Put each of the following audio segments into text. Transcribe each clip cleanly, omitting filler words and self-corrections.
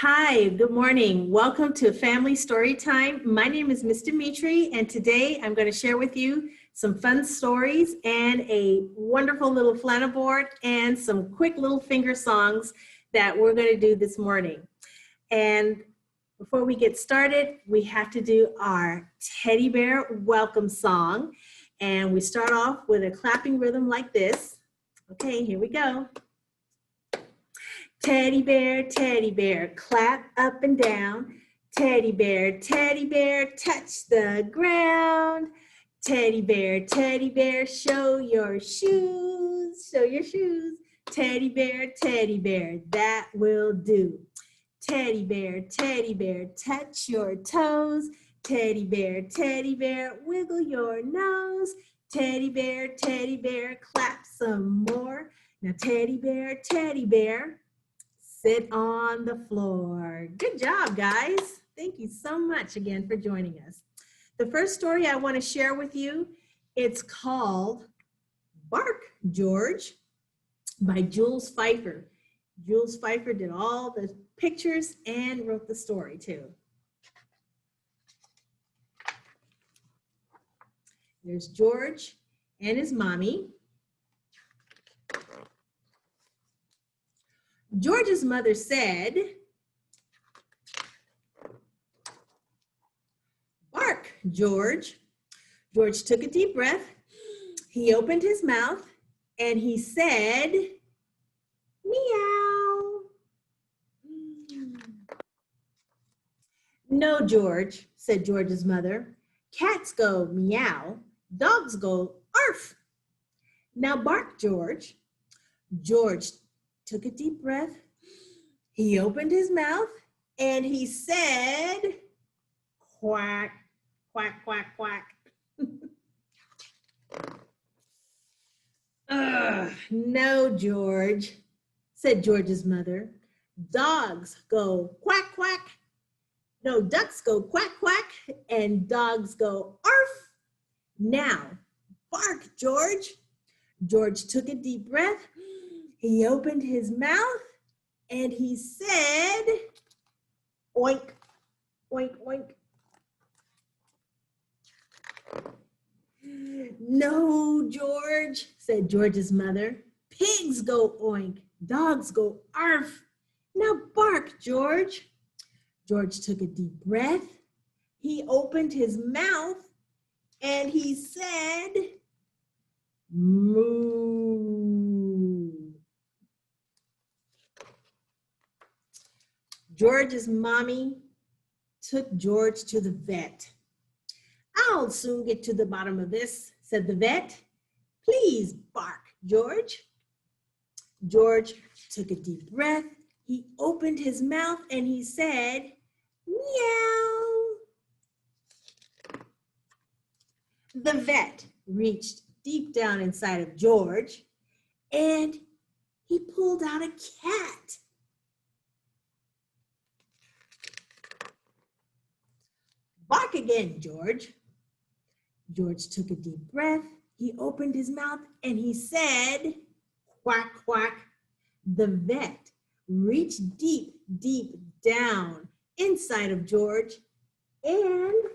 Hi, good morning. Welcome to Family Storytime. My name is Miss Damitri, and today I'm going to share with you some fun stories and a wonderful little flannel board and some quick little finger songs that we're going to do this morning. And before we get started, we have to do our teddy bear welcome song. And we start off with a clapping rhythm like this. Okay, here we go. Teddy bear, clap up and down. Teddy bear, touch the ground. Teddy bear, show your shoes, Teddy bear, that will do. Teddy bear, touch your toes. Teddy bear, wiggle your nose. Teddy bear, clap some more. Now teddy bear, sit on the floor. Good job, guys. Thank you so much again for joining us. The first story I want to share with you, it's called Bark, George by Jules Feiffer. Jules Feiffer did all the pictures and wrote the story too. There's George and his mommy. George's mother said, "Bark, George." George took a deep breath. He opened his mouth and he said, "Meow." "No, George," said George's mother. "Cats go meow, dogs go arf. Now bark, George." George took a deep breath. He opened his mouth and he said, "Quack, quack, quack, quack." "No, George," said George's mother. "Dogs go quack, quack. No, ducks go quack, quack, and dogs go arf. Now, bark, George." George took a deep breath. He opened his mouth and he said, "Oink, oink, oink." "No, George," said George's mother. "Pigs go oink, dogs go arf. Now bark, George." George took a deep breath. He opened his mouth and he said, "Moo." George's mommy took George to the vet. "I'll soon get to the bottom of this," said the vet. "Please bark, George." George took a deep breath. He opened his mouth and he said, "Meow." The vet reached deep down inside of George and he pulled out a cat. "Bark again, George." George took a deep breath. He opened his mouth and he said, "Quack, quack." The vet reached deep, deep down inside of George and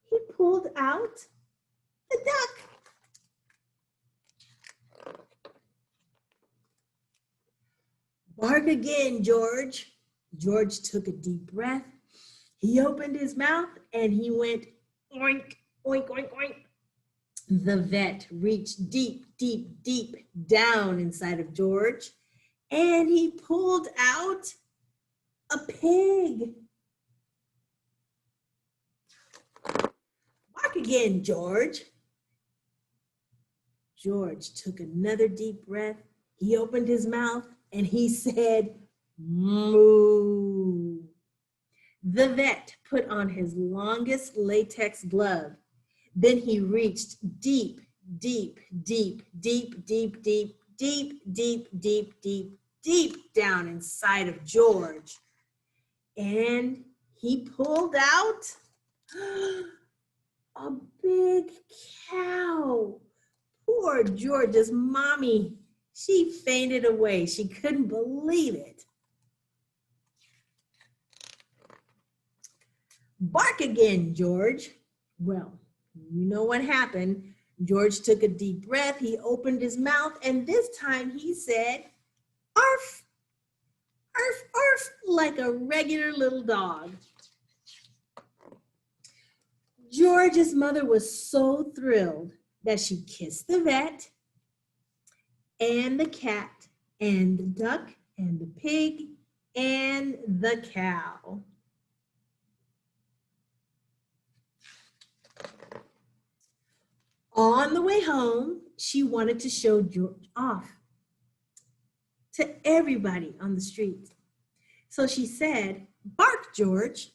he pulled out a duck. "Bark again, George." George took a deep breath. He opened his mouth and he went oink, oink, oink, oink. The vet reached deep, deep, deep down inside of George and he pulled out a pig. "Bark again, George." George took another deep breath. He opened his mouth and he said, "Moo." The vet put on his longest latex glove. Then he reached deep, deep, deep, deep, deep, deep, deep, deep, deep, deep, deep down inside of George. And he pulled out a big cow. Poor George's mommy. She fainted away. She couldn't believe it. Bark again, George. Well, you know what happened. George took a deep breath. He opened his mouth, and this time he said, arf, arf, arf, like a regular little dog. George's mother was so thrilled that she kissed the vet and the cat and the duck and the pig and the cow. On the way home, she wanted to show George off to everybody on the street. So she said, bark, George.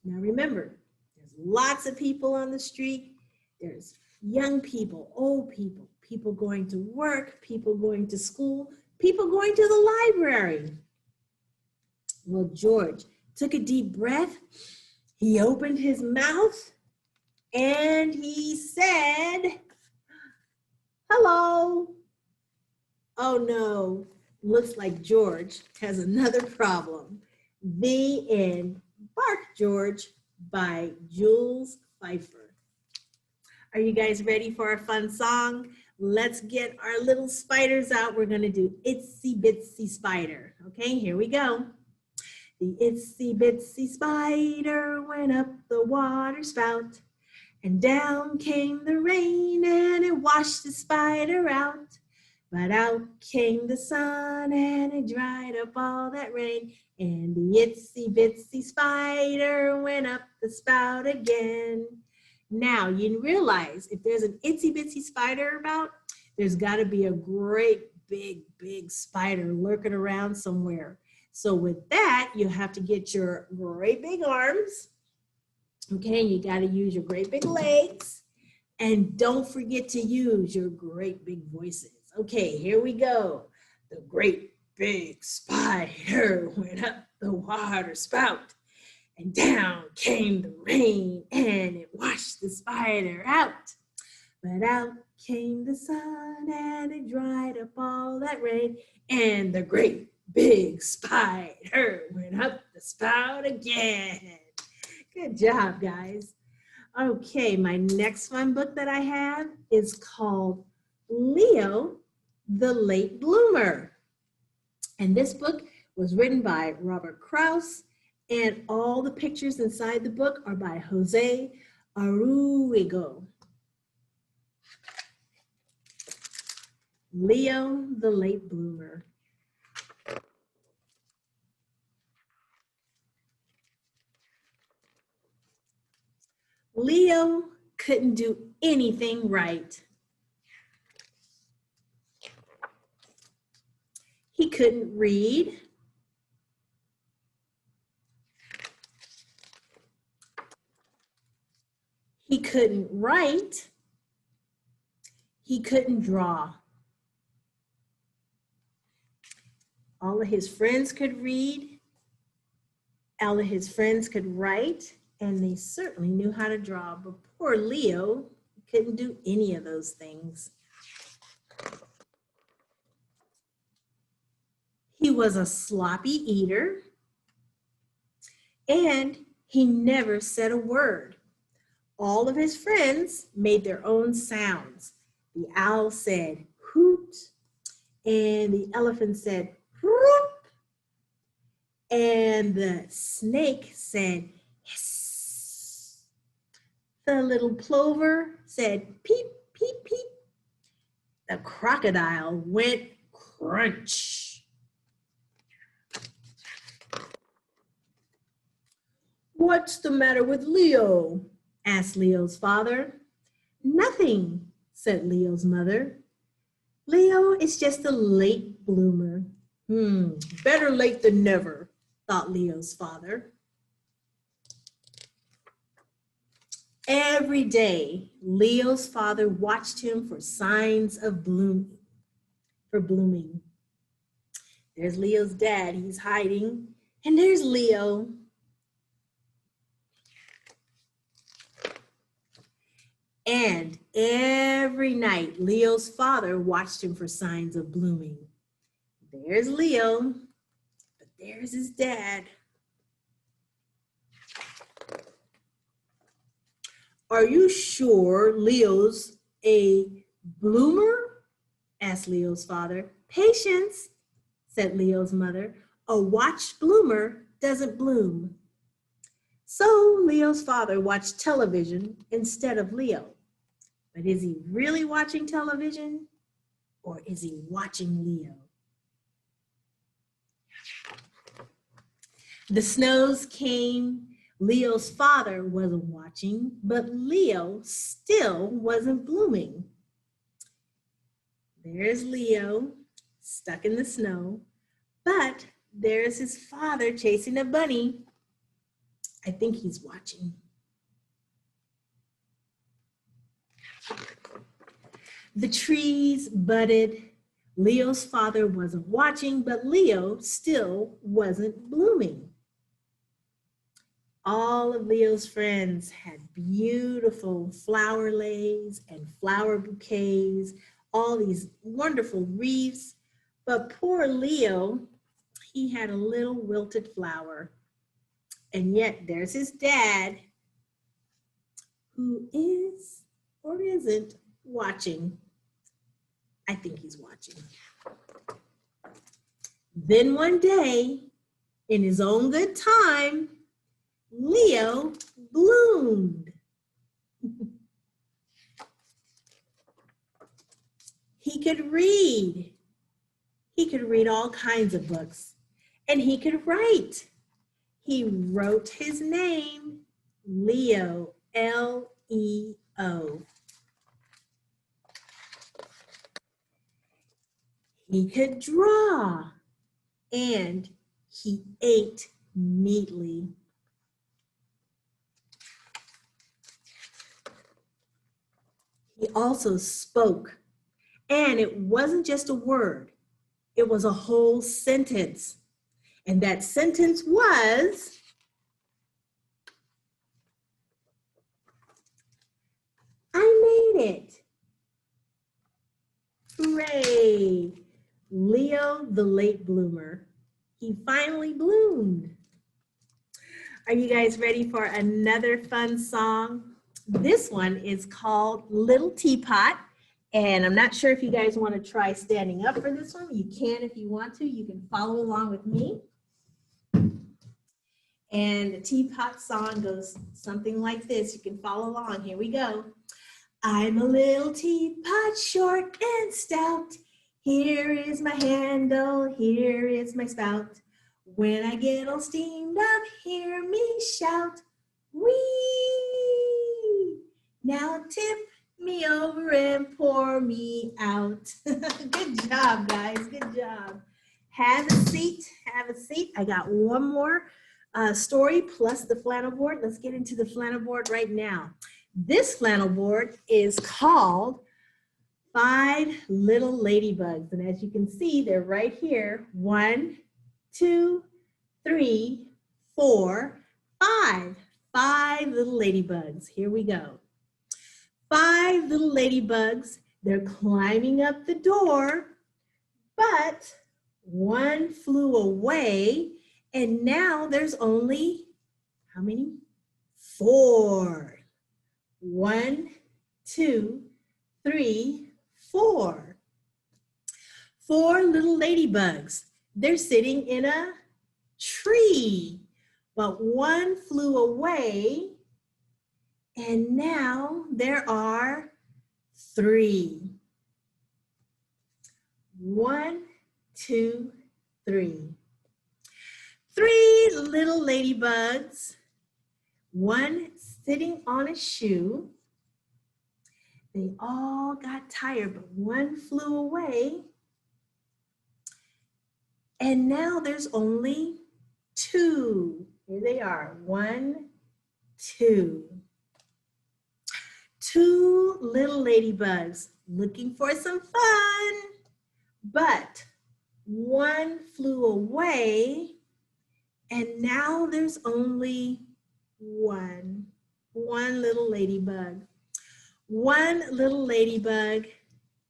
Now remember, there's lots of people on the street. There's young people, old people, people going to work, people going to school, people going to the library. Well, George took a deep breath. He opened his mouth and he said, hello. Oh no, looks like George has another problem. The end. Bark, George by Jules Feiffer. Are you guys ready for a fun song? Let's get our little spiders out. We're gonna do Itsy Bitsy Spider. Okay, here we go. The Itsy Bitsy Spider went up the water spout, and down came the rain, and it washed the spider out. But out came the sun, and it dried up all that rain, and the Itsy Bitsy Spider went up the spout again. Now, you realize if there's an Itsy Bitsy Spider about, there's got to be a great big spider lurking around somewhere. So with that, you have to get your great big arms, okay? You got to use your great big legs, and don't forget to use your great big voices. Okay, here we go. The great big spider went up the water spout, and down came the rain, and it washed the spider out. But out came the sun, and it dried up all that rain, and the great big spider went up the spout again. Good job, guys. Okay, my next fun book that I have is called Leo, the Late Bloomer. And this book was written by Robert Kraus, and all the pictures inside the book are by Jose Arruego. Leo, the Late Bloomer. Leo couldn't do anything right. He couldn't read. He couldn't write. He couldn't draw. All of his friends could read. All of his friends could write, and they certainly knew how to draw, but poor Leo couldn't do any of those things. He was a sloppy eater, and he never said a word. All of his friends made their own sounds. The owl said, hoot, and the elephant said, whoop, and the snake said, hiss. The little plover said, peep, peep, peep. The crocodile went crunch. What's the matter with Leo? Asked Leo's father. Nothing, said Leo's mother. Leo is just a late bloomer. Better late than never, thought Leo's father. Every day, Leo's father watched him for signs of blooming. There's Leo's dad, he's hiding, and there's Leo. And every night, Leo's father watched him for signs of blooming. There's Leo, but there's his dad. Are you sure Leo's a bloomer? Asked Leo's father. Patience, said Leo's mother. A watched bloomer doesn't bloom. So Leo's father watched television instead of Leo. But is he really watching television or is he watching Leo? The snows came. Leo's father wasn't watching, but Leo still wasn't blooming. There's Leo stuck in the snow, but there's his father chasing a bunny. I think he's watching. The trees budded. Leo's father wasn't watching, but Leo still wasn't blooming. All of Leo's friends had beautiful flower leis and flower bouquets, all these wonderful wreaths, but poor Leo, he had a little wilted flower. And yet there's his dad, who is or isn't watching. I think he's watching. Then one day, in his own good time, Leo bloomed. He could read. He could read all kinds of books, and he could write. He wrote his name, Leo, L-E-O. He could draw, and he ate neatly. He also spoke, and it wasn't just a word, it was a whole sentence. And that sentence was, I made it. Hooray! Leo, the late bloomer, he finally bloomed. Are you guys ready for another fun song? This one is called Little Teapot, and I'm not sure if you guys want to try standing up for this one. You can if you want to. You can follow along with me. And the teapot song goes something like this. You can follow along. Here we go. I'm a little teapot, short and stout. Here is my handle, here is my spout. When I get all steamed up, hear me shout, wee! Now tip me over and pour me out. Good job, guys, good job. Have a seat, have a seat. I got one more story plus the flannel board. Let's get into the flannel board right now. This flannel board is called 5 Little Ladybugs. And as you can see, they're right here. 1, 2, 3, 4, 5. 5 little ladybugs. Here we go. 5 little ladybugs. They're climbing up the door, but one flew away, and now there's only, how many? 4. 1, 2, 3, 4. 4 little ladybugs. They're sitting in a tree, but one flew away, and now there are 3. 1, 2, 3. 3 little ladybugs, one sitting on a shoe. They all got tired, but one flew away. And now there's only 2. Here they are, 1, 2. 2 little ladybugs looking for some fun, but one flew away, and now there's only 1 little ladybug. 1 little ladybug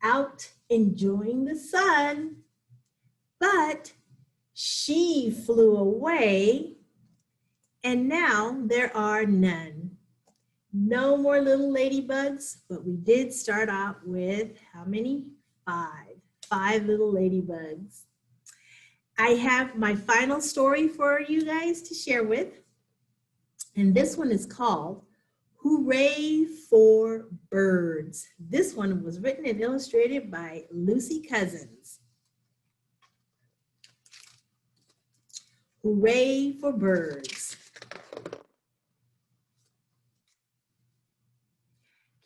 out enjoying the sun, but she flew away, and now there are none. No more little ladybugs, but we did start out with how many? 5. 5 little ladybugs. I have my final story for you guys to share with. And this one is called Hooray for Birds. This one was written and illustrated by Lucy Cousins. Hooray for birds.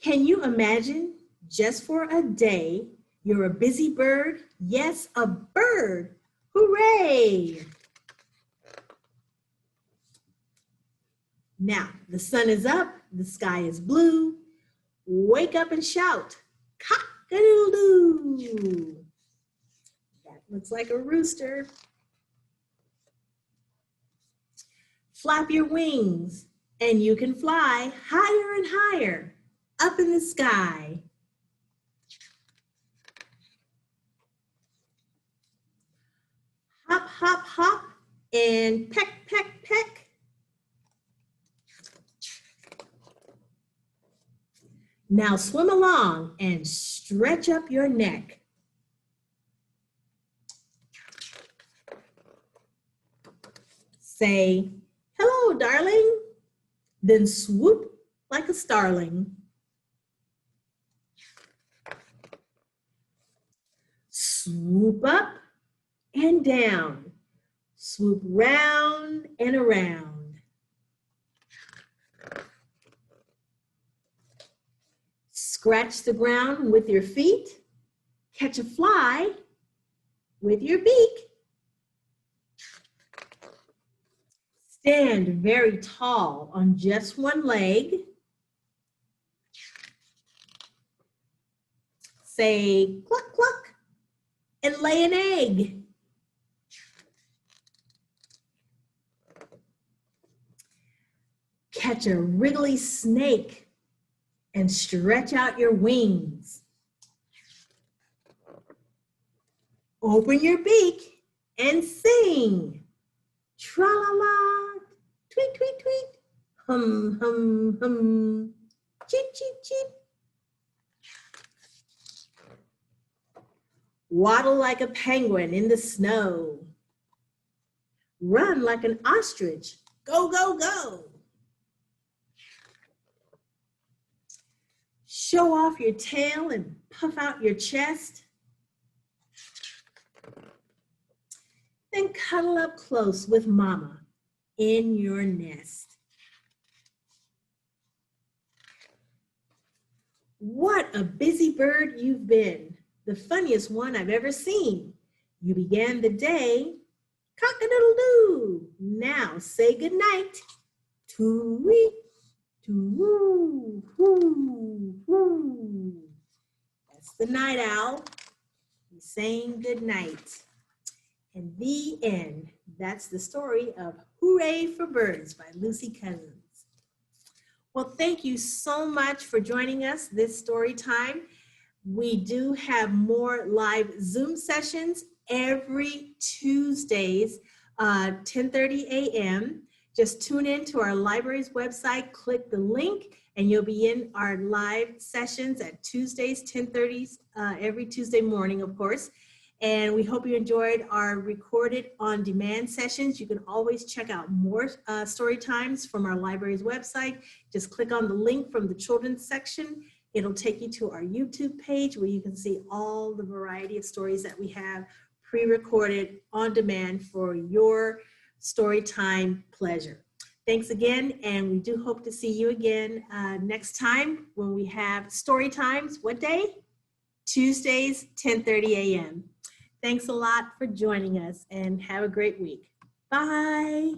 Can you imagine, just for a day, you're a busy bird? Yes, a bird. Hooray! Now, the sun is up, the sky is blue. Wake up and shout, cock-a-doodle-doo. That looks like a rooster. Flap your wings, and you can fly higher and higher up in the sky. Hop, hop, hop, and peck, peck, peck. Now swim along and stretch up your neck. Say, hello, darling. Then swoop like a starling. Swoop up and down. Swoop round and around. Scratch the ground with your feet. Catch a fly with your beak. Stand very tall on just one leg. Say cluck, cluck, and lay an egg. Catch a wriggly snake and stretch out your wings. Open your beak and sing. Tra-la-la, tweet, tweet, tweet, hum, hum, hum, cheep, cheep, cheep. Waddle like a penguin in the snow. Run like an ostrich, go, go, go. Show off your tail and puff out your chest. Then cuddle up close with mama in your nest. What a busy bird you've been, the funniest one I've ever seen. You began the day, cock-a-doodle-doo. Now say goodnight. Too-wee, too-woo, woo, woo. That's the night owl. He's saying goodnight. And the end. That's the story of Hooray for Birds by Lucy Cousins. Well, thank you so much for joining us this story time. We do have more live Zoom sessions every Tuesdays, 10:30 a.m. Just tune in to our library's website, click the link, and you'll be in our live sessions at Tuesdays, 10:30 every Tuesday morning, of course. And we hope you enjoyed our recorded on-demand sessions. You can always check out more story times from our library's website. Just click on the link from the children's section. It'll take you to our YouTube page where you can see all the variety of stories that we have pre-recorded on demand for your story time pleasure. Thanks again, and we do hope to see you again next time when we have story times. What day? Tuesdays, 10:30 a.m. Thanks a lot for joining us, and have a great week. Bye.